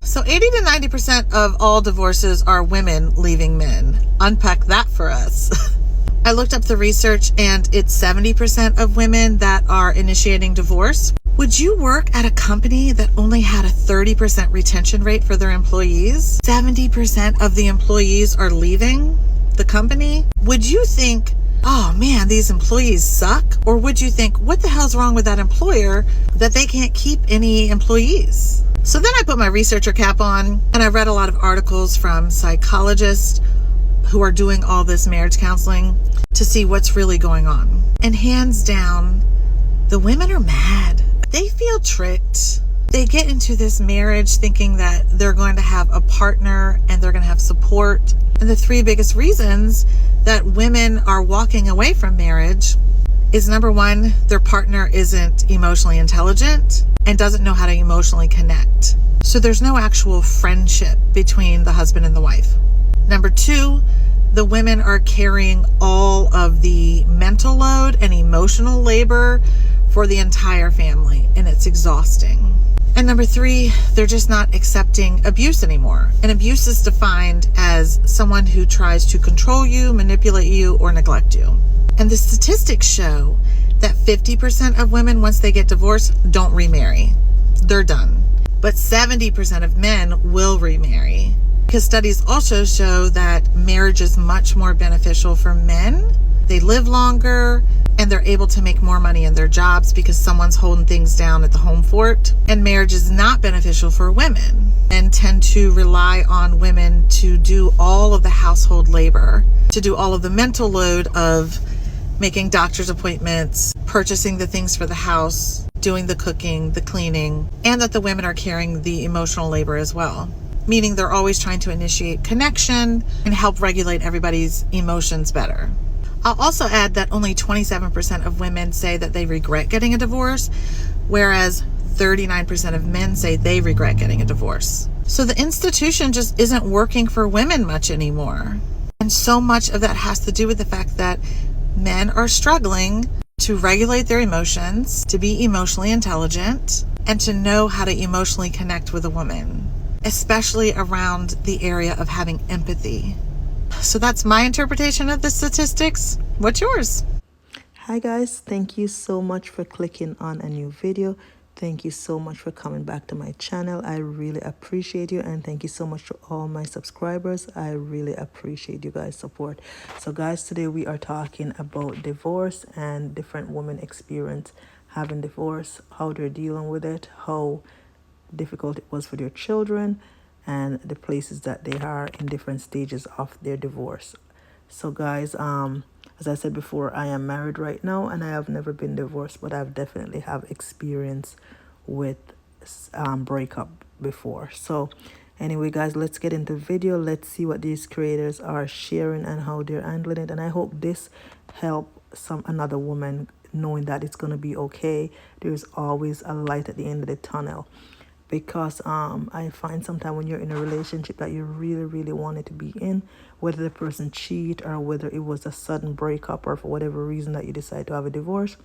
So 80 to 90% of all divorces are women leaving men. Unpack that for us. I looked up the research and it's 70% of women that are initiating divorce. Would you work at a company that only had a 30% retention rate for their employees? 70% of the employees are leaving the company. Would you think, oh man, these employees suck? Or would you think, what the hell's wrong with that employer that they can't keep any employees? So then I put my researcher cap on and I read a lot of articles from psychologists who are doing all this marriage counseling to see what's really going on. And hands down, the women are mad. They feel tricked. They get into this marriage thinking that they're going to have a partner and they're going to have support. And the three biggest reasons that women are walking away from marriage is, number one, their partner isn't emotionally intelligent and doesn't know how to emotionally connect. So there's no actual friendship between the husband and the wife. Number two, the women are carrying all of the mental load and emotional labor for the entire family, and it's exhausting. And number three, they're just not accepting abuse anymore. And abuse is defined as someone who tries to control you, manipulate you, or neglect you. And the statistics show that 50% of women, once they get divorced, don't remarry. They're done. But 70% of men will remarry. Because studies also show that marriage is much more beneficial for men. They live longer and they're able to make more money in their jobs because someone's holding things down at the home fort. And marriage is not beneficial for women. Men tend to rely on women to do all of the household labor, to do all of the mental load of making doctor's appointments, purchasing the things for the house, doing the cooking, the cleaning, and that the women are carrying the emotional labor as well. Meaning they're always trying to initiate connection and help regulate everybody's emotions better. I'll also add that only 27% of women say that they regret getting a divorce, whereas 39% of men say they regret getting a divorce. So the institution just isn't working for women much anymore. And so much of that has to do with the fact that men are struggling to regulate their emotions, to be emotionally intelligent, and to know how to emotionally connect with a woman, especially around the area of having empathy. So that's my interpretation of the statistics. What's yours? Hi guys, thank you so much for clicking on a new video. Thank you so much for coming back to my channel. I really appreciate you, and thank you so much to all my subscribers. I really appreciate you guys' support. So guys, today we are talking about divorce and different women experience having divorce, how they're dealing with it, how difficult it was for their children, and the places that they are in different stages of their divorce. So guys, as I said before, I am married right now and I have never been divorced, but I've definitely have experience with breakup before. So anyway guys, let's get into the video. Let's see what these creators are sharing and how they're handling it, and I hope this help another woman knowing that it's going to be okay. There's always a light at the end of the tunnel. Because I find sometimes when you're in a relationship that you really wanted to be in, whether the person cheat or whether it was a sudden breakup or for whatever reason that you decide to have a divorce,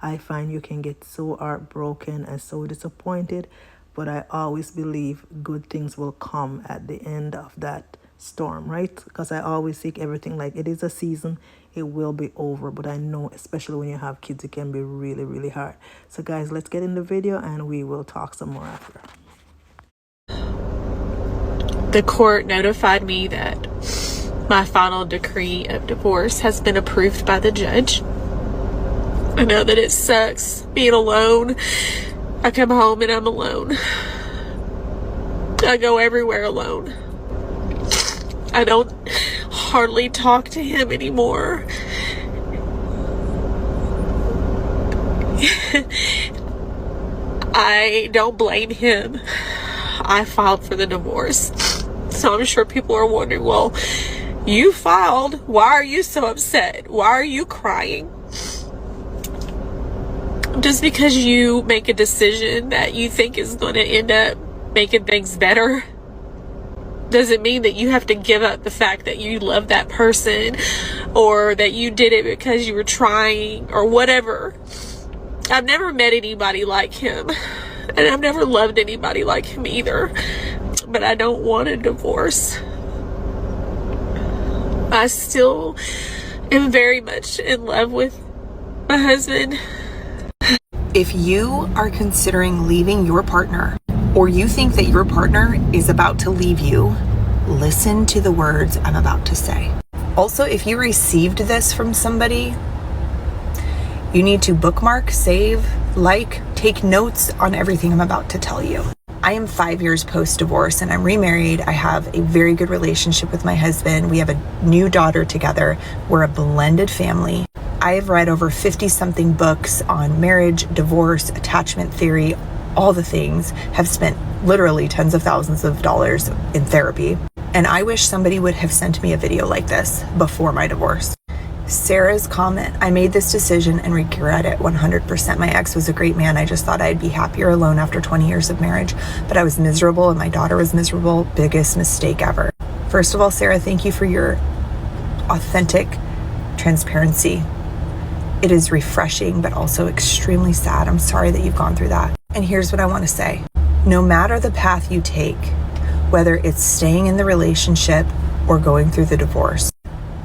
I find you can get so heartbroken and so disappointed. But I always believe good things will come at the end of that storm, right? Because I always think everything like it is a season, it will be over. But I know, especially when you have kids, it can be really hard. So guys, let's get in the video and we will talk some more after. The court notified me that my final decree of divorce has been approved by the judge. I know that it sucks being alone. I come home and I'm alone. I go everywhere alone. I don't hardly talk to him anymore. I don't blame him. I filed for the divorce. So I'm sure people are wondering, well, you filed. Why are you so upset? Why are you crying? Just because you make a decision that you think is going to end up making things better doesn't mean that you have to give up the fact that you love that person or that you did it because you were trying or whatever. I've never met anybody like him, and I've never loved anybody like him either. but I don't want a divorce. I still am very much in love with my husband. If you are considering leaving your partner, or you think that your partner is about to leave you, listen to the words I'm about to say. Also, if you received this from somebody, you need to bookmark, save, take notes on everything I'm about to tell you. I am 5 years post-divorce and I'm remarried. I have a very good relationship with my husband. We have a new daughter together. We're a blended family. I have read over 50-something books on marriage, divorce, attachment theory, all the things, have spent literally tens of thousands of dollars in therapy. And I wish somebody would have sent me a video like this before my divorce. Sarah's comment, I made this decision and regret it 100%. My ex was a great man. I just thought I'd be happier alone after 20 years of marriage, but I was miserable and my daughter was miserable. Biggest mistake ever. First of all, Sarah, thank you for your authentic transparency. It is refreshing, but also extremely sad. I'm sorry that you've gone through that. And here's what I want to say. No matter the path you take, whether it's staying in the relationship or going through the divorce,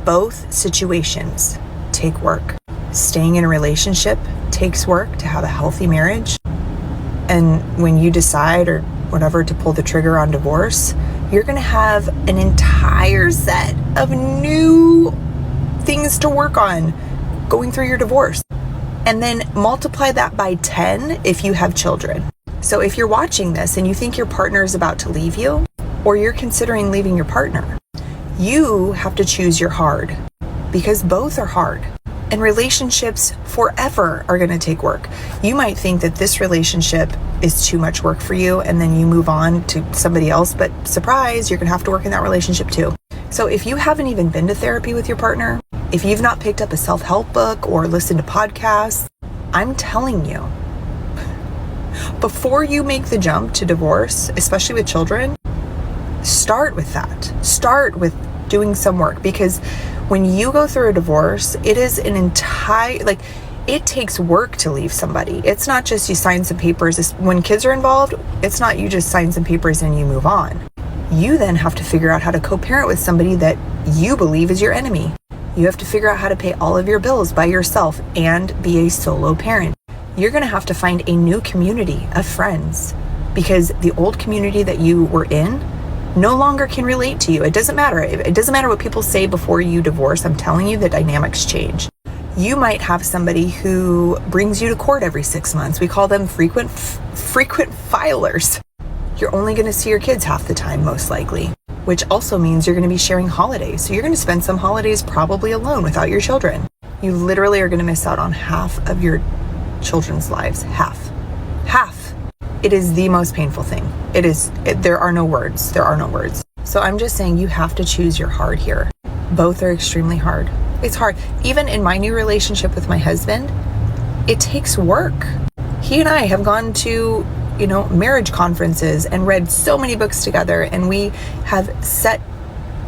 both situations take work. Staying in a relationship takes work to have a healthy marriage. And when you decide or whatever to pull the trigger on divorce, you're going to have an entire set of new things to work on going through your divorce. And then multiply that by 10 if you have children. So if you're watching this and you think your partner is about to leave you, or you're considering leaving your partner, you have to choose your hard, because both are hard. And relationships forever are going to take work. You might think that this relationship is too much work for you and then you move on to somebody else, but surprise, you're going to have to work in that relationship too. So if you haven't even been to therapy with your partner, if you've not picked up a self-help book or listened to podcasts, I'm telling you, before you make the jump to divorce, especially with children, start with that. Start with doing some work, because when you go through a divorce, it is an entire, it takes work to leave somebody. It's not just you sign some papers. When kids are involved, it's not you just sign some papers and you move on. You then have to figure out how to co-parent with somebody that you believe is your enemy. You have to figure out how to pay all of your bills by yourself and be a solo parent. You're going to have to find a new community of friends, because the old community that you were in no longer can relate to you. It doesn't matter. It doesn't matter what people say before you divorce. I'm telling you, the dynamics change. You might have somebody who brings you to court every 6 months. We call them frequent filers. You're only going to see your kids half the time, most likely, which also means you're going to be sharing holidays. So you're going to spend some holidays probably alone without your children. You literally are going to miss out on half of your children's lives. Half. It is the most painful thing. There are no words. So I'm just saying, you have to choose your hard here. Both are extremely hard. It's hard. Even in my new relationship with my husband, it takes work. He and I have gone to, marriage conferences and read so many books together, and we have set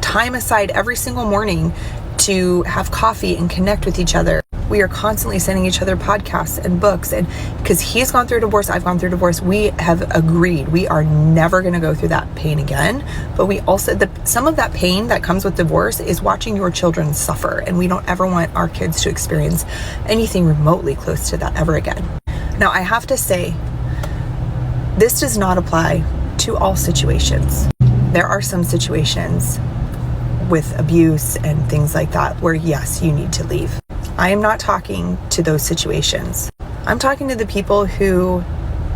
time aside every single morning to have coffee and connect with each other. We are constantly sending each other podcasts and books, and because he's gone through a divorce, I've gone through a divorce, we have agreed we are never going to go through that pain again. But we also, some of that pain that comes with divorce is watching your children suffer, and we don't ever want our kids to experience anything remotely close to that ever again. Now, I have to say, this does not apply to all situations. There are some situations with abuse and things like that where, yes, you need to leave. I am not talking to those situations. I'm talking to the people who,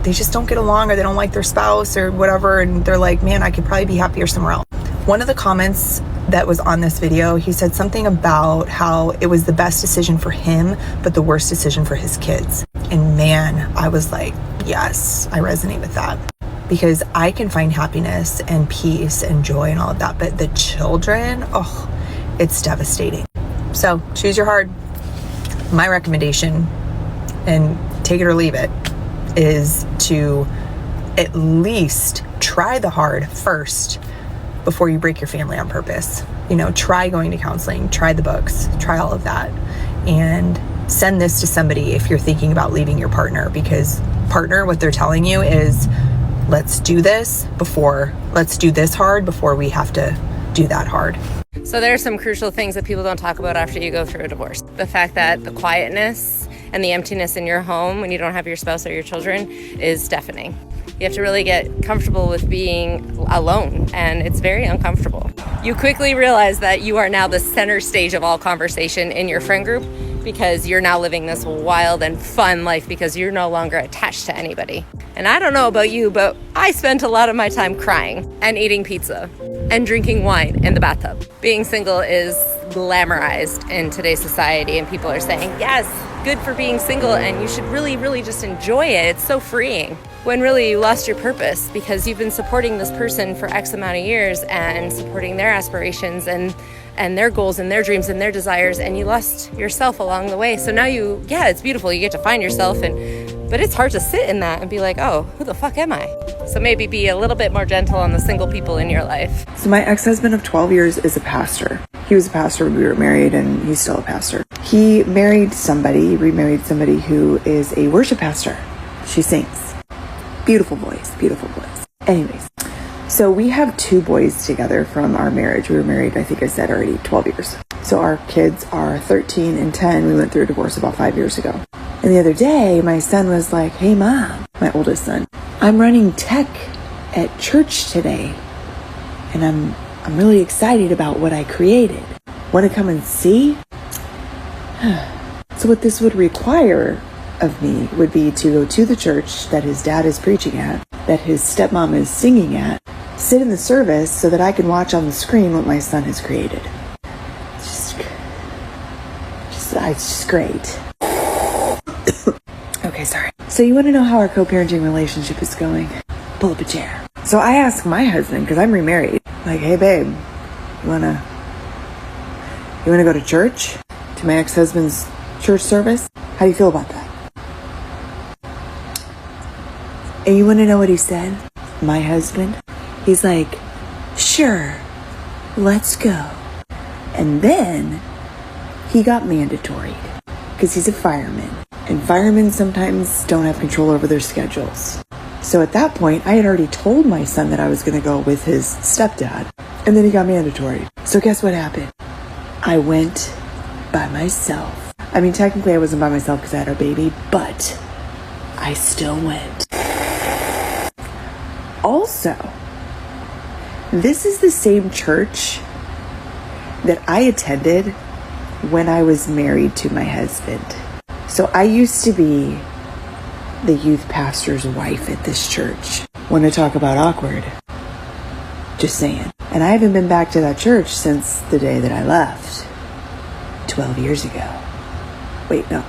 they just don't get along, or they don't like their spouse or whatever, and they're like, man, I could probably be happier somewhere else. One of the comments that was on this video, he said something about how it was the best decision for him, but the worst decision for his kids. And man, I was like, yes, I resonate with that. Because I can find happiness and peace and joy and all of that, but the children, it's devastating. So choose your hard. My recommendation, and take it or leave it, is to at least try the hard first before you break your family on purpose. Try going to counseling, try the books, try all of that, and send this to somebody if you're thinking about leaving your partner, because partner, what they're telling you is, let's do this hard before we have to do that hard. So there are some crucial things that people don't talk about after you go through a divorce. The fact that the quietness and the emptiness in your home when you don't have your spouse or your children is deafening. You have to really get comfortable with being alone, and it's very uncomfortable. You quickly realize that you are now the center stage of all conversation in your friend group because you're now living this wild and fun life because you're no longer attached to anybody. And I don't know about you, but I spent a lot of my time crying and eating pizza and drinking wine in the bathtub. Being single is glamorized in today's society, and people are saying, yes, good for being single, and you should really, really just enjoy it. It's so freeing. When really you lost your purpose because you've been supporting this person for X amount of years and supporting their aspirations and their goals and their dreams and their desires, and you lost yourself along the way. So now it's beautiful. You get to find yourself, but it's hard to sit in that and be like, oh, who the fuck am I? So maybe be a little bit more gentle on the single people in your life. So my ex-husband of 12 years is a pastor. He was a pastor when we were married, and he's still a pastor. He remarried somebody who is a worship pastor. She sings. Beautiful voice. Anyways, so we have 2 boys together from our marriage. We were married, I think I said already, 12 years. So our kids are 13 and 10. We went through a divorce about 5 years ago. And the other day, my son was like, hey mom, my oldest son, I'm running tech at church today. And I'm really excited about what I created. Want to come and see? So what this would require of me would be to go to the church that his dad is preaching at, that his stepmom is singing at, sit in the service so that I can watch on the screen what my son has created. It's just great. Okay, sorry. So you want to know how our co-parenting relationship is going? Pull up a chair. So I asked my husband, because I'm remarried, like, hey babe, you wanna go to church? To my ex-husband's church service? How do you feel about that? And you want to know what he said? My husband? He's like, sure, let's go. And then he got mandatory because he's a fireman. And firemen sometimes don't have control over their schedules. So at that point, I had already told my son that I was going to go with his stepdad. And then he got mandatory. So guess what happened? I went by myself. I mean, technically I wasn't by myself because I had a baby, but I still went. Also, this is the same church that I attended when I was married to my husband. So I used to be the youth pastor's wife at this church. Want to talk about awkward? Just saying. And I haven't been back to that church since the day that I left. 12 years ago. Wait, no.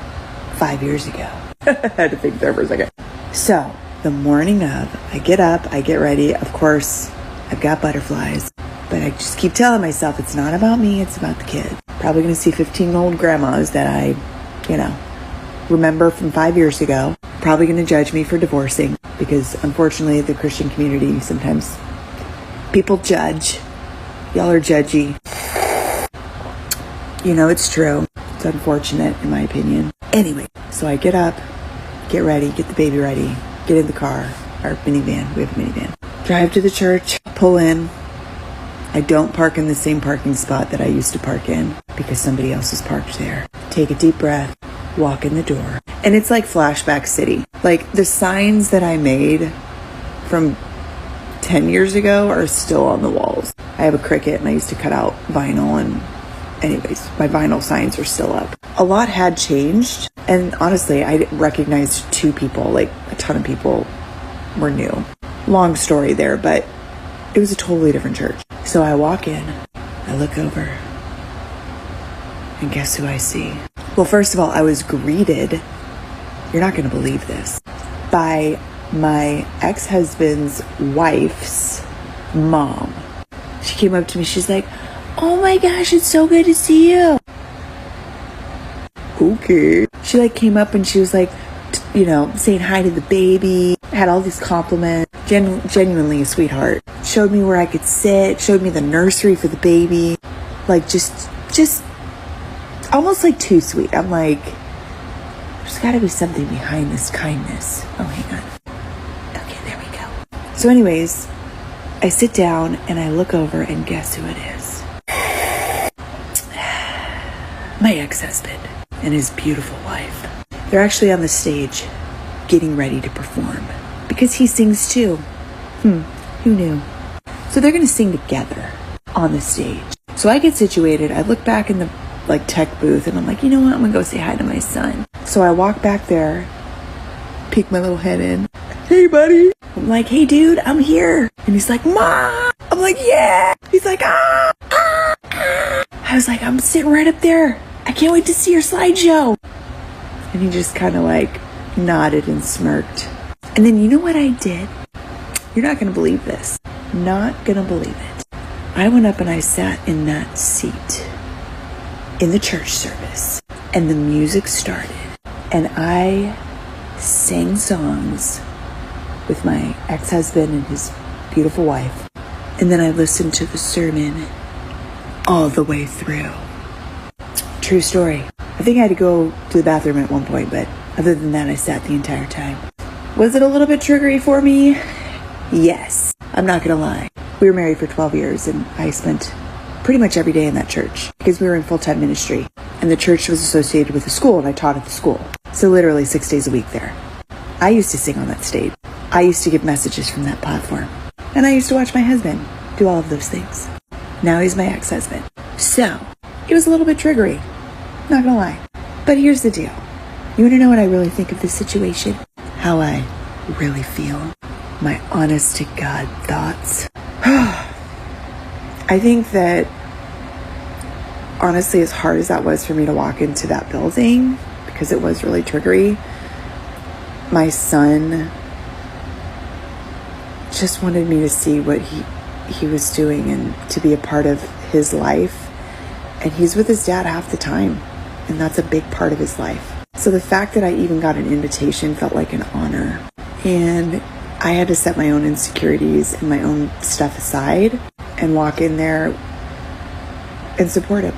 5 years ago. I had to think there for a second. So, the morning of, I get up, I get ready. Of course, I've got butterflies. But I just keep telling myself, it's not about me, it's about the kid. Probably going to see 15-year-old grandmas that I, remember from 5 years ago. Probably going to judge me for divorcing. Because, unfortunately, the Christian community, sometimes people judge. Y'all are judgy. It's true. It's unfortunate, in my opinion. Anyway, so I get up, get ready, get the baby ready, get in the car, our minivan. We have a minivan. Drive to the church, pull in. I don't park in the same parking spot that I used to park in because somebody else is parked there. Take a deep breath, walk in the door. And it's like flashback city. Like the signs that I made from 10 years ago are still on the walls. I have a Cricut and I used to cut out vinyl, and anyways, my vinyl signs are still up. A lot had changed, and honestly, I recognized 2 people, like a ton of people were new. Long story there, but it was a totally different church. So I walk in, I look over, and guess who I see? Well, first of all, I was greeted, you're not going to believe this, by my ex-husband's wife's mom. She came up to me, she's like, oh my gosh, it's so good to see you. Okay. She came up and she was like, saying hi to the baby, had all these compliments, genuinely a sweetheart. Showed me where I could sit, showed me the nursery for the baby. Just almost too sweet. I'm like, there's gotta be something behind this kindness. Oh, hang on. Okay, there we go. So anyways, I sit down and I look over and guess who it is? My ex-husband and his beautiful wife. They're actually on the stage getting ready to perform because he sings too. Who knew? So they're going to sing together on the stage. So I get situated. I look back in the tech booth and I'm like, you know what? I'm going to go say hi to my son. So I walk back there, peek my little head in. Hey, buddy. I'm like, hey, dude, I'm here. And he's like, Ma. I'm like, yeah. He's like, ah. I was like, I'm sitting right up there. I can't wait to see your slideshow. And he just kind of nodded and smirked. And then you know what I did? You're not going to believe this. Not going to believe it. I went up and I sat in that seat in the church service. And the music started. And I sang songs with my ex-husband and his beautiful wife. And then I listened to the sermon all the way through. True story. I think I had to go to the bathroom at one point, but other than that, I sat the entire time. Was it a little bit triggery for me? Yes. I'm not gonna lie. We were married for 12 years and I spent pretty much every day in that church because we were in full-time ministry and the church was associated with the school and I taught at the school. So literally 6 days a week there. I used to sing on that stage. I used to give messages from that platform. And I used to watch my husband do all of those things. Now he's my ex-husband. So it was a little bit triggery. Not gonna lie. But here's the deal. You wanna know what I really think of this situation? How I really feel? My honest to God thoughts? I think that honestly, as hard as that was for me to walk into that building, because it was really triggery, my son just wanted me to see what he was doing and to be a part of his life. And he's with his dad half the time. And that's a big part of his life. So the fact that I even got an invitation felt like an honor. And I had to set my own insecurities and my own stuff aside and walk in there and support him.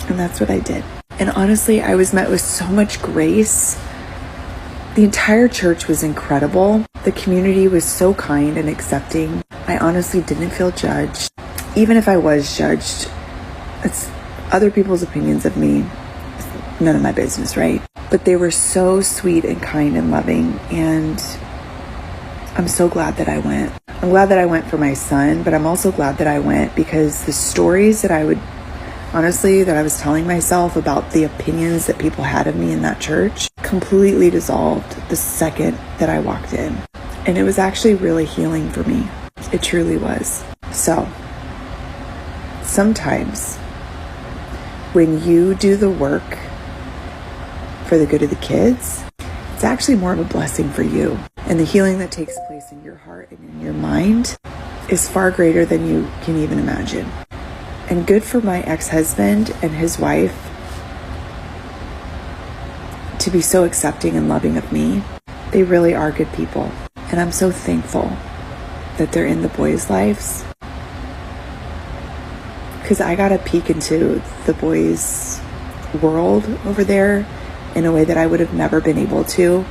And that's what I did. And honestly, I was met with so much grace. The entire church was incredible. The community was so kind and accepting. I honestly didn't feel judged. Even if I was judged, it's other people's opinions of me. It's none of my business, right? But they were so sweet and kind and loving. And I'm so glad that I went. I'm glad that I went for my son, but I'm also glad that I went because the stories that I was telling myself about the opinions that people had of me in that church completely dissolved the second that I walked in. And it was actually really healing for me. It truly was. So, sometimes when you do the work for the good of the kids, it's actually more of a blessing for you. And the healing that takes place in your heart and in your mind is far greater than you can even imagine. And good for my ex-husband and his wife to be so accepting and loving of me. They really are good people. And I'm so thankful that they're in the boys' lives. Because I got a peek into the boys' world over there in a way that I would have never been able to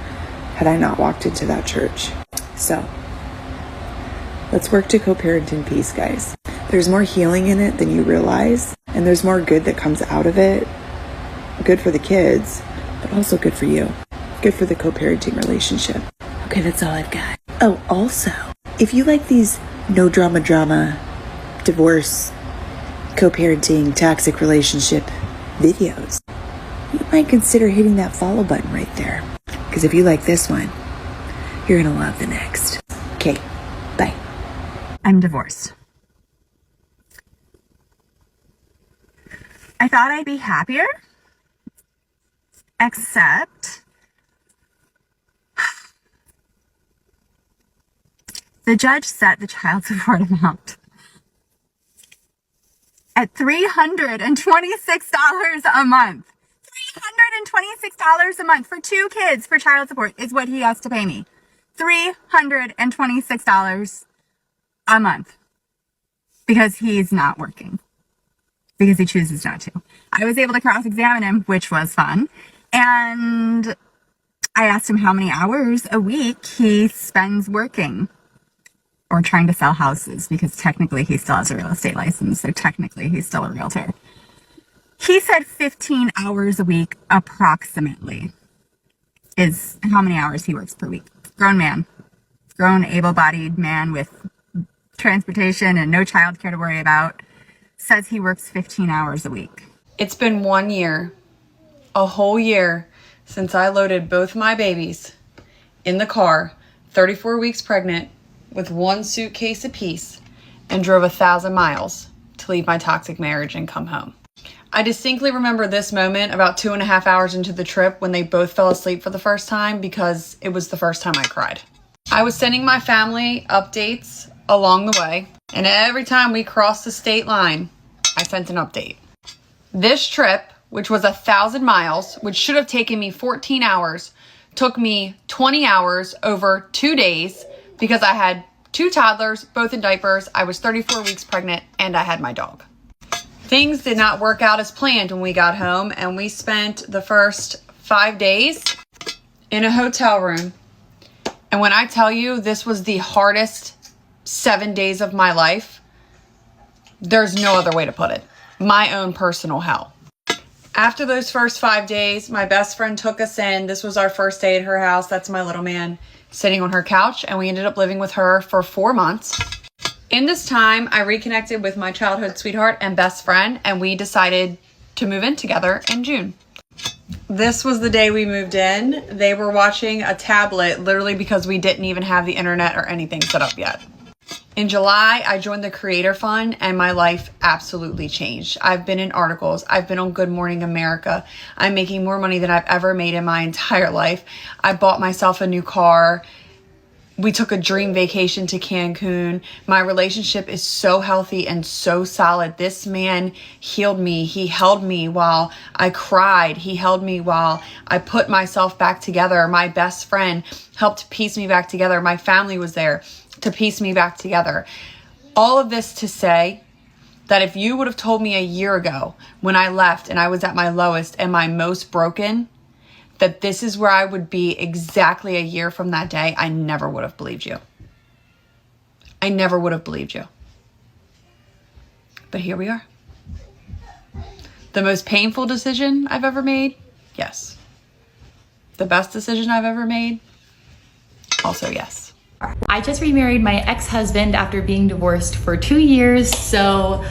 had I not walked into that church. So, let's work to co-parent in peace, guys. There's more healing in it than you realize, and there's more good that comes out of it. Good for the kids, but also good for you. Good for the co-parenting relationship. Okay, that's all I've got. Oh, also, if you like these no drama, divorce, co-parenting, toxic relationship videos, you might consider hitting that follow button right there. Because if you like this one, you're gonna love the next. Okay, bye. I'm divorced. I thought I'd be happier, except the judge set the child support amount at $326 a month. $326 a month for 2 kids for child support is what he has to pay me. $326 a month because he's not working. Because he chooses not to. I was able to cross-examine him, which was fun. And I asked him how many hours a week he spends working. or trying to sell houses, because technically he still has a real estate license, so technically he's still a realtor. He said 15 hours a week approximately is how many hours he works per week. Grown man, grown able-bodied man with transportation and no childcare to worry about, says he works 15 hours a week. It's been 1 year, a whole year, since I loaded both my babies in the car, 34 weeks pregnant, with 1 suitcase apiece, and drove 1,000 miles to leave my toxic marriage and come home. I distinctly remember this moment about 2.5 hours into the trip when they both fell asleep for the first time, because it was the first time I cried. I was sending my family updates along the way, and every time we crossed the state line, I sent an update. This trip, which was 1,000 miles, which should have taken me 14 hours, took me 20 hours over 2 days because I had 2 toddlers, both in diapers, I was 34 weeks pregnant, and I had my dog. Things did not work out as planned when we got home, and we spent the first 5 days in a hotel room. And when I tell you this was the hardest 7 days of my life, there's no other way to put it. My own personal hell. After those first 5 days, my best friend took us in. This was our first day at her house. That's my little man sitting on her couch, and we ended up living with her for 4 months. In this time, I reconnected with my childhood sweetheart and best friend, and we decided to move in together in June. This was the day we moved in. They were watching a tablet, literally because we didn't even have the internet or anything set up yet. In July, I joined the Creator Fund, and my life absolutely changed. I've been in articles. I've been on Good Morning America. I'm making more money than I've ever made in my entire life. I bought myself a new car. We took a dream vacation to Cancun. My relationship is so healthy and so solid. This man healed me. He held me while I cried. He held me while I put myself back together. My best friend helped piece me back together. My family was there to piece me back together. All of this to say that if you would have told me a year ago when I left and I was at my lowest and my most broken, that this is where I would be exactly a year from that day, I never would have believed you. I never would have believed you. But here we are. The most painful decision I've ever made? Yes. The best decision I've ever made? Also yes. I just remarried my ex-husband after being divorced for 2 years, so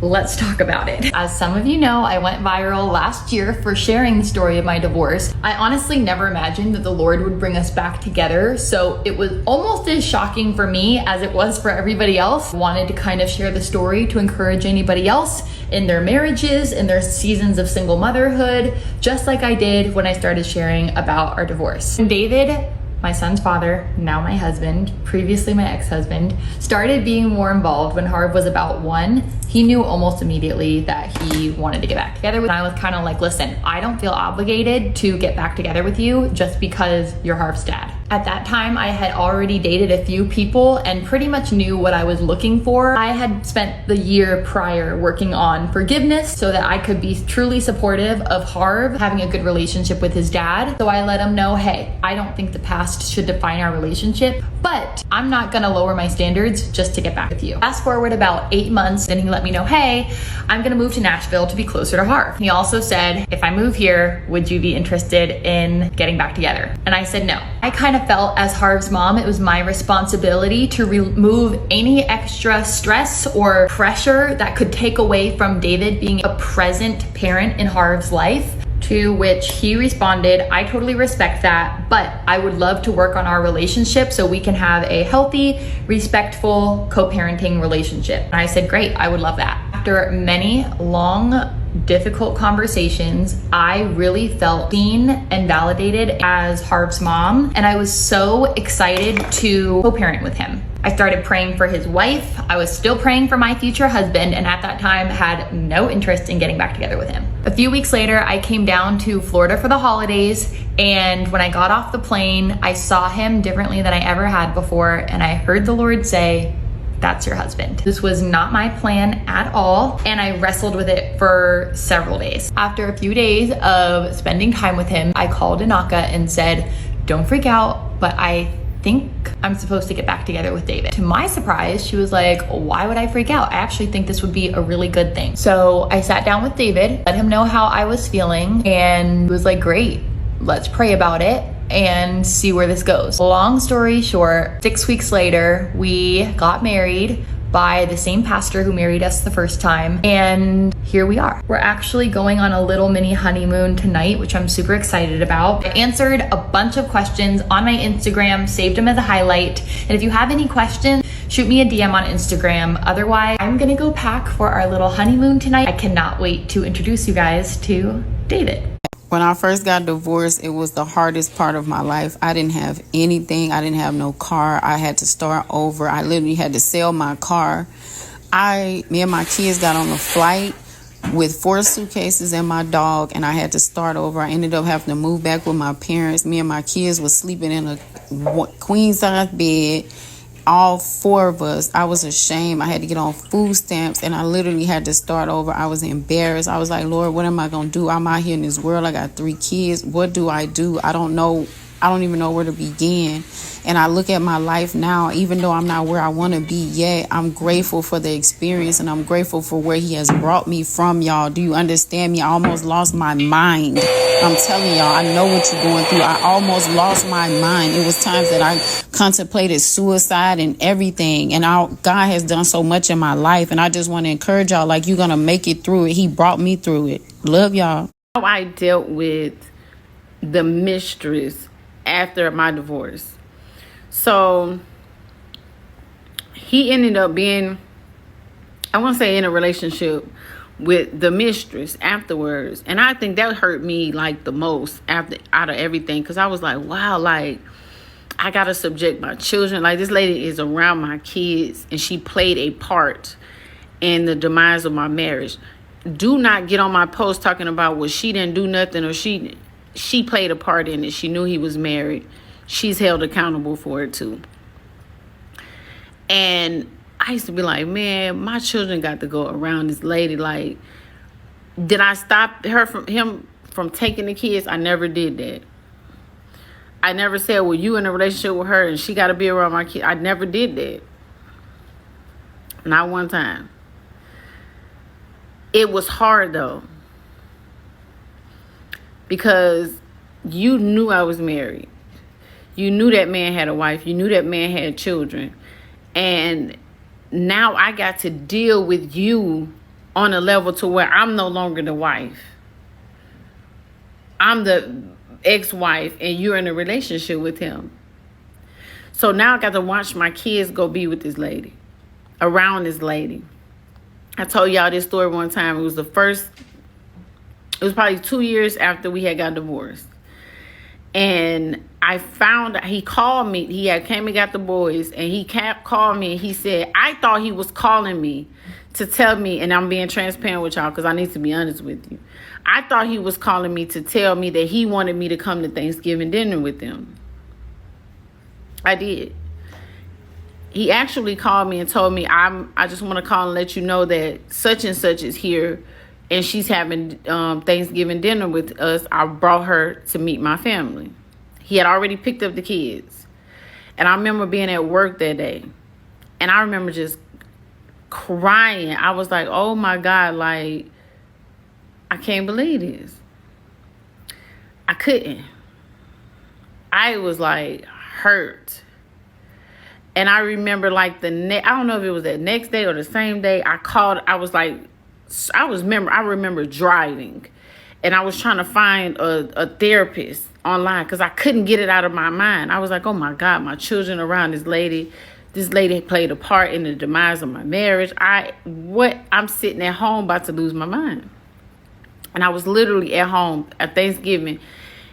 let's talk about it. As some of you know, I went viral last year for sharing the story of my divorce. I honestly never imagined that the Lord would bring us back together, so it was almost as shocking for me as it was for everybody else. I wanted to kind of share the story to encourage anybody else in their marriages, in their seasons of single motherhood, just like I did when I started sharing about our divorce. And David, my son's father, now my husband, previously my ex-husband, started being more involved when Harv was about 1. He knew almost immediately that he wanted to get back together with me. I was kind of like, listen, I don't feel obligated to get back together with you just because you're Harv's dad. At that time, I had already dated a few people and pretty much knew what I was looking for. I had spent the year prior working on forgiveness so that I could be truly supportive of Harv having a good relationship with his dad. So I let him know, hey, I don't think the past should define our relationship, but I'm not gonna lower my standards just to get back with you. Fast forward about 8 months, and he let me know, hey, I'm gonna move to Nashville to be closer to Harv. He also said, if I move here, would you be interested in getting back together? And I said no. I kind of felt as Harv's mom, it was my responsibility to remove any extra stress or pressure that could take away from David being a present parent in Harv's life. To which he responded, I totally respect that, but I would love to work on our relationship so we can have a healthy, respectful, co-parenting relationship. And I said, great, I would love that. After many long, difficult conversations, I really felt seen and validated as Harv's mom, and I was so excited to co-parent with him. I started praying for his wife. I was still praying for my future husband, and at that time had no interest in getting back together with him. A few weeks later, I came down to Florida for the holidays, and when I got off the plane, I saw him differently than I ever had before, and I heard the Lord say, that's your husband. This was not my plan at all, and I wrestled with it for several days. After a few days of spending time with him, I called Anaka and said, don't freak out, but I think I'm supposed to get back together with David. To my surprise, she was like, why would I freak out? I actually think this would be a really good thing. So I sat down with David, let him know how I was feeling, and was like, great, let's pray about it and see where this goes. Long story short, 6 weeks later, we got married by the same pastor who married us the first time, and here we are. We're actually going on a little mini honeymoon tonight, which I'm super excited about. I answered a bunch of questions on my Instagram, saved them as a highlight, and if you have any questions, shoot me a DM on Instagram. Otherwise, I'm gonna go pack for our little honeymoon tonight. I cannot wait to introduce you guys to David. When I first got divorced, it was the hardest part of my life. I didn't have anything. I didn't have no car. I had to start over. I literally had to sell my car. Me and my kids got on a flight with 4 suitcases and my dog, and I had to start over. I ended up having to move back with my parents. Me and my kids was sleeping in a queen size bed. All 4 of us. I was ashamed. I had to get on food stamps, and I literally had to start over. I was embarrassed. I was like, Lord, what am I going to do? I'm out here in this world. I got 3 kids. What do? I don't know. I don't even know where to begin. And I look at my life now, even though I'm not where I want to be yet, I'm grateful for the experience, and I'm grateful for where he has brought me from, y'all. Do you understand me? I almost lost my mind. I'm telling y'all, I know what you're going through. I almost lost my mind. It was times that I contemplated suicide and everything. And God has done so much in my life. And I just want to encourage y'all, like, you're going to make it through it. He brought me through it. Love y'all. How I dealt with the mistress after my divorce. So he ended up being, I want to say, in a relationship with the mistress afterwards. And I think that hurt me like the most out of everything. Because I was like, wow, like, I got to subject my children. Like, this lady is around my kids, and she played a part in the demise of my marriage. Do not get on my post talking about, well, she didn't do nothing, or she played a part in it. She knew he was married. She's held accountable for it too. And I used to be like, man, my children got to go around this lady. Like, did I stop him from taking the kids? I never did that. I never said, well, you in a relationship with her and she got to be around my kids. I never did that. Not one time. It was hard though, because you knew I was married. You knew that man had a wife. You knew that man had children. And now I got to deal with you on a level to where I'm no longer the wife. I'm the ex-wife, and you're in a relationship with him. So now I got to watch my kids go be with this lady, around this lady. I told y'all this story one time. It was probably 2 years after we had got divorced. And I found out, he called me. He had came and got the boys, and he called me, and he said, I thought he was calling me to tell me, and I'm being transparent with y'all because I need to be honest with you. I thought he was calling me to tell me that he wanted me to come to Thanksgiving dinner with them. I did. He actually called me and told me, I just want to call and let you know that such and such is here, and she's having Thanksgiving dinner with us. I brought her to meet my family. He had already picked up the kids. And I remember being at work that day. And I remember just crying. I was like, oh my God, like, I can't believe this. I couldn't. I was like hurt. And I remember like I don't know if it was that next day or the same day, I remember driving, and I was trying to find a therapist online because I couldn't get it out of my mind. I was like, oh my God, my children around this lady. This lady played a part in the demise of my marriage. I'm sitting at home about to lose my mind. And I was literally at home at Thanksgiving,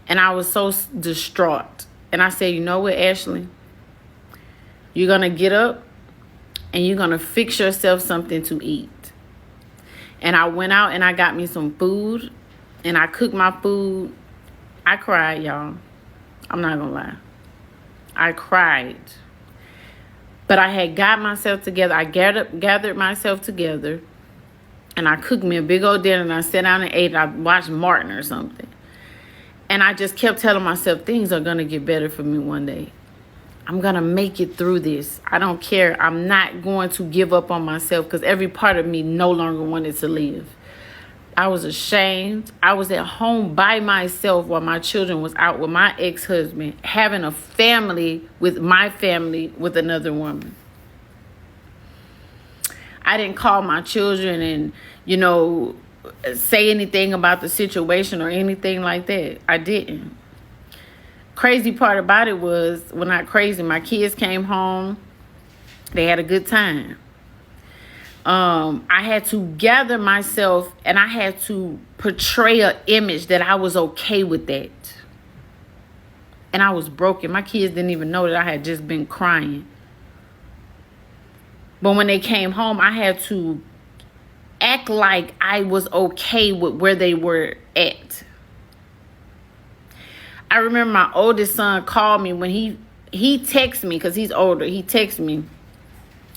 and I was so distraught. And I said, you know what, Ashley? You're going to get up and you're going to fix yourself something to eat. And I went out and I got me some food, and I cooked my food. I cried, y'all. I'm not going to lie. I cried. But I had got myself together. I gathered myself together, and I cooked me a big old dinner, and I sat down and ate. I watched Martin or something. And I just kept telling myself things are going to get better for me one day. I'm going to make it through this. I don't care. I'm not going to give up on myself, because every part of me no longer wanted to live. I was ashamed. I was at home by myself while my children was out with my ex-husband, having a family with my family with another woman. I didn't call my children and, say anything about the situation or anything like that. I didn't. Crazy part about it was, well, not crazy, my kids came home. They had a good time. I had to gather myself, and I had to portray an image that I was okay with that. And I was broken. My kids didn't even know that I had just been crying. But when they came home, I had to act like I was okay with where they were at. I remember my oldest son called me when he texted me, because he's older. He texted me,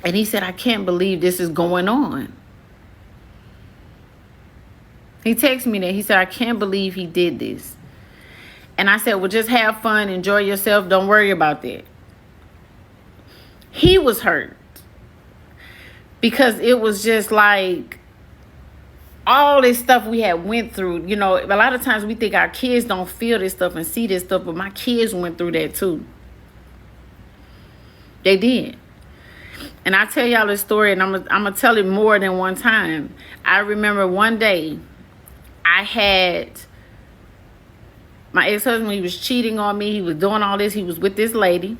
and he said, I can't believe this is going on. He texted me that. He said, I can't believe he did this. And I said, well, just have fun. Enjoy yourself. Don't worry about that. He was hurt, because it was just like all this stuff we had went through. A lot of times we think our kids don't feel this stuff and see this stuff, but my kids went through that too. They did. And I tell y'all this story, and I'm gonna tell it more than one time. I remember one day I had my ex-husband. He was cheating on me. He was doing all this. He was with this lady,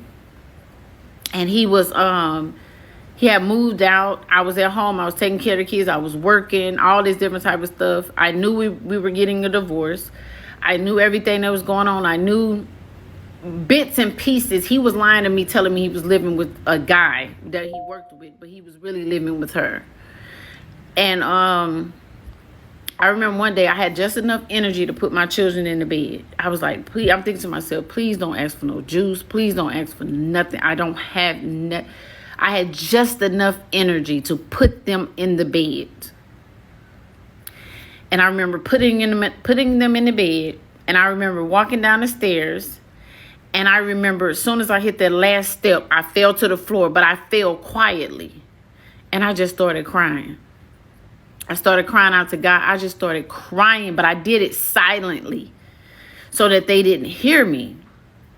and he was he had moved out. I was at home. I was taking care of the kids. I was working, all this different type of stuff. I knew we were getting a divorce. I knew everything that was going on. I knew bits and pieces. He was lying to me, telling me he was living with a guy that he worked with, but he was really living with her. And I remember one day I had just enough energy to put my children in the bed. I was like, please, I'm thinking to myself, please don't ask for no juice. Please don't ask for nothing. I don't have I had just enough energy to put them in the bed. And I remember putting them in the bed, and I remember walking down the stairs, and I remember as soon as I hit that last step, I fell to the floor, but I fell quietly, and I just started crying. I started crying out to God. I just started crying, but I did it silently so that they didn't hear me.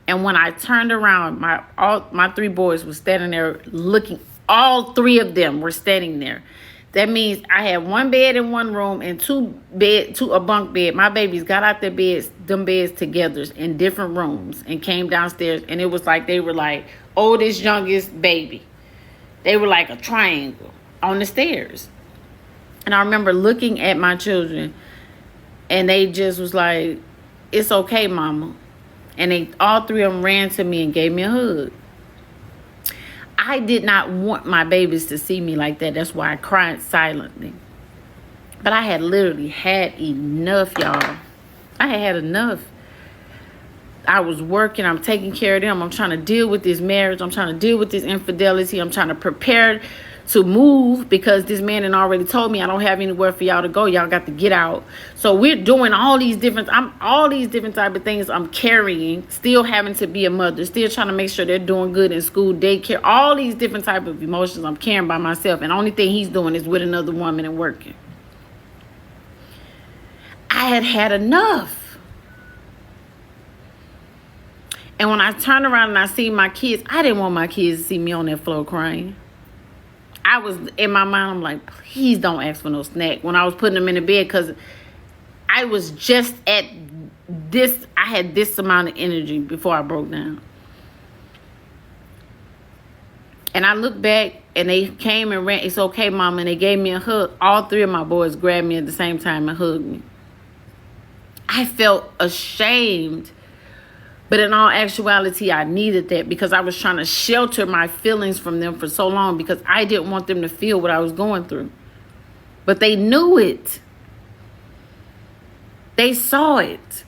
And when I turned around, my three boys were standing there looking. All three of them were standing there. That means I had one bed in one room and a bunk bed. My babies got out their beds, them beds together in different rooms, and came downstairs. And it was like they were like oldest, youngest, baby. They were like a triangle on the stairs. And I remember looking at my children, and they just was like, it's okay, mama. And all three of them ran to me and gave me a hug. I did not want my babies to see me like that. That's why I cried silently. But I had literally had enough, y'all. I had enough. I was working. I'm taking care of them. I'm trying to deal with this marriage. I'm trying to deal with this infidelity. I'm trying to prepare to move, because this man had already told me I don't have anywhere for y'all to go. Y'all got to get out. So we're doing all these different type of things I'm carrying, still having to be a mother, still trying to make sure they're doing good in school, daycare, all these different type of emotions I'm carrying by myself. And the only thing he's doing is with another woman and working. I had enough. And when I turned around and I see my kids, I didn't want my kids to see me on that floor crying. I was in my mind, I'm like, please don't ask for no snack when I was putting them in the bed, because I was just at this, I had this amount of energy before I broke down. And I looked back, and they came and ran, it's okay, mama, and they gave me a hug. All three of my boys grabbed me at the same time and hugged me. I felt ashamed. But in all actuality, I needed that, because I was trying to shelter my feelings from them for so long, because I didn't want them to feel what I was going through. But they knew it. They saw it.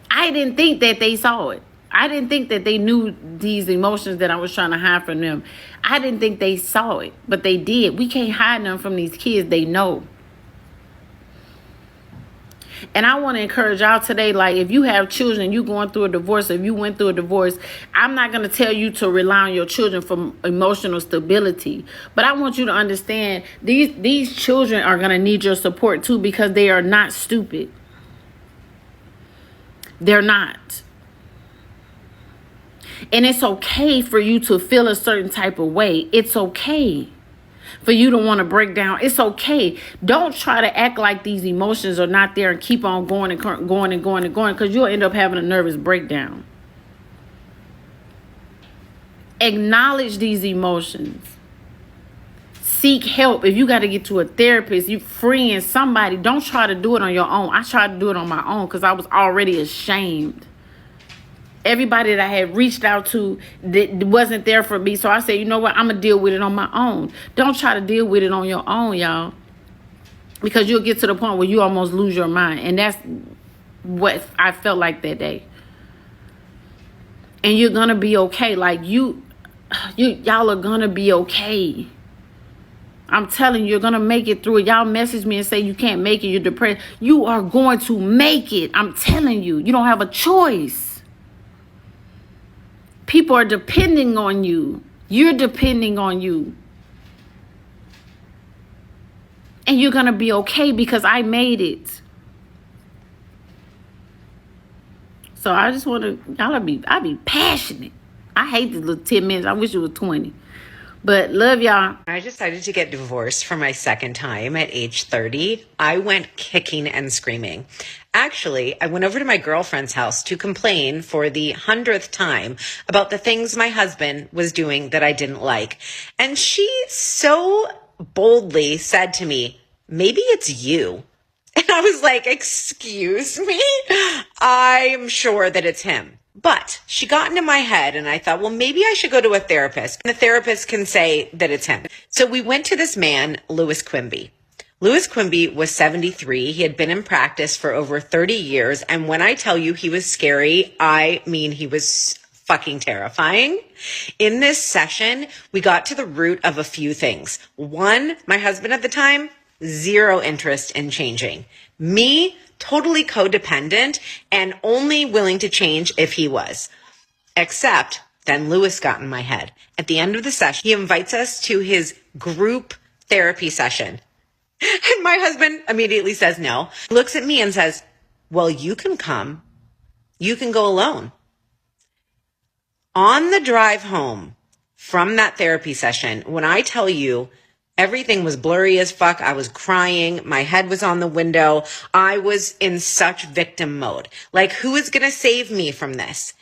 I didn't think that they saw it. I didn't think that they knew these emotions that I was trying to hide from them. I didn't think they saw it, but they did. We can't hide them from these kids. They know. And I want to encourage y'all today, like, if you have children, you going through a divorce, if you went through a divorce, I'm not going to tell you to rely on your children for emotional stability. But I want you to understand these children are going to need your support too, because they are not stupid. They're not. And it's okay for you to feel a certain type of way. It's okay for you to want to break down. It's okay. Don't try to act like these emotions are not there and keep on going and going and going and going, because you'll end up having a nervous breakdown. Acknowledge these emotions. Seek help. If you got to get to a therapist, you friend, somebody, don't try to do it on your own. I tried to do it on my own because I was already ashamed. Everybody that I had reached out to that wasn't there for me. So I said, you know what? I'm going to deal with it on my own. Don't try to deal with it on your own, y'all. Because you'll get to the point where you almost lose your mind. And that's what I felt like that day. And you're going to be okay. Like y'all are going to be okay. I'm telling you, you're going to make it through it. Y'all message me and say you can't make it. You're depressed. You are going to make it. I'm telling you, you don't have a choice. People are depending on you. You're depending on you. And you're going to be okay because I made it. So I just want to, I be passionate. I hate the little 10 minutes. I wish it was 20. But love y'all. I decided to get divorced for my second time at age 30. I went kicking and screaming. Actually, I went over to my girlfriend's house to complain for the 100th time about the things my husband was doing that I didn't like. And she so boldly said to me, maybe it's you. And I was like, excuse me? I'm sure that it's him. But she got into my head and I thought, well, maybe I should go to a therapist. And the therapist can say that it's him. So we went to this man, Louis Quimby. Louis Quimby was 73. He had been in practice for over 30 years. And when I tell you he was scary, I mean he was fucking terrifying. In this session, we got to the root of a few things. One, my husband at the time, zero interest in changing. Me, totally codependent and only willing to change if he was. Except then Louis got in my head. At the end of the session, he invites us to his group therapy session. And my husband immediately says no. He looks at me and says, well, you can come. You can go alone. On the drive home from that therapy session, when I tell you, everything was blurry as fuck. I was crying. My head was on the window. I was in such victim mode. Like, who is going to save me from this?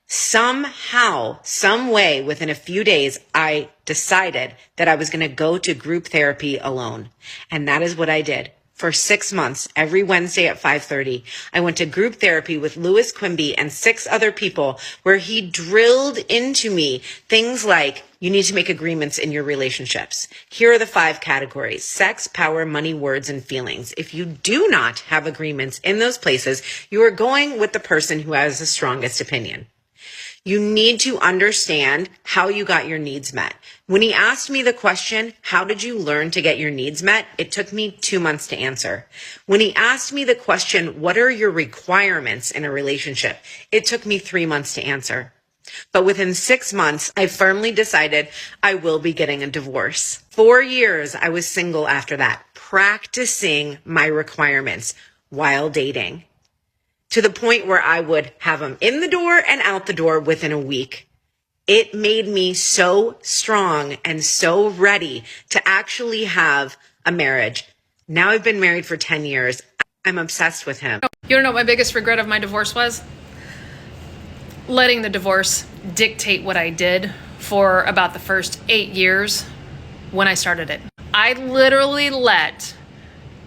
Somehow, some way, within a few days, I decided that I was going to go to group therapy alone. And that is what I did. For 6 months, every Wednesday at 5:30, I went to group therapy with Louis Quimby and 6 other people where he drilled into me things like, you need to make agreements in your relationships. Here are the 5 categories: sex, power, money, words, and feelings. If you do not have agreements in those places, you are going with the person who has the strongest opinion. You need to understand how you got your needs met. When he asked me the question, how did you learn to get your needs met? It took me 2 months to answer. When he asked me the question, what are your requirements in a relationship? It took me 3 months to answer. But within 6 months, I firmly decided I will be getting a divorce. 4 years I was single after that, practicing my requirements while dating, to the point where I would have them in the door and out the door within a week. It made me so strong and so ready to actually have a marriage. Now I've been married for 10 years. I'm obsessed with him. You wanna know what my biggest regret of my divorce was? Letting the divorce dictate what I did for about the first 8 years when I started it. I literally let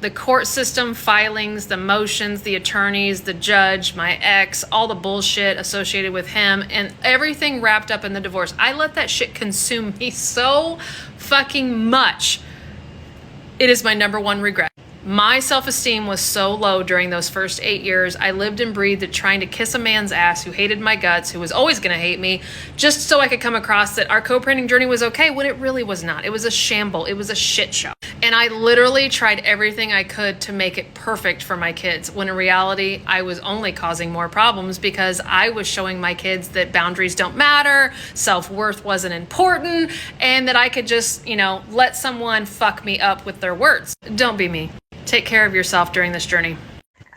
the court system, filings, the motions, the attorneys, the judge, my ex, all the bullshit associated with him, and everything wrapped up in the divorce. I let that shit consume me so fucking much. It is my number one regret. My self-esteem was so low during those first 8 years. I lived and breathed trying to kiss a man's ass who hated my guts, who was always going to hate me, just so I could come across that our co-parenting journey was okay when it really was not. It was a shamble. It was a shit show. And I literally tried everything I could to make it perfect for my kids, when in reality, I was only causing more problems because I was showing my kids that boundaries don't matter, self-worth wasn't important, and that I could just, let someone fuck me up with their words. Don't be me. Take care of yourself during this journey.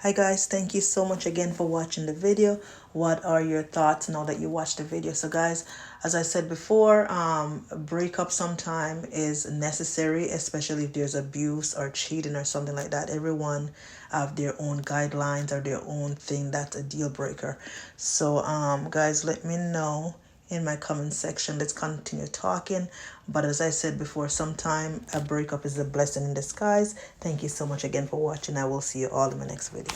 Hi guys, thank you so much again for watching the video. What are your thoughts now that you watched the video? So guys, as I said before, a breakup sometime is necessary, especially if there's abuse or cheating or something like that. Everyone have their own guidelines or their own thing that's a deal breaker. So guys, let me know in my comment section. Let's continue talking. But as I said before, sometime a breakup is a blessing in disguise. Thank you so much again for watching. I will see you all in my next video.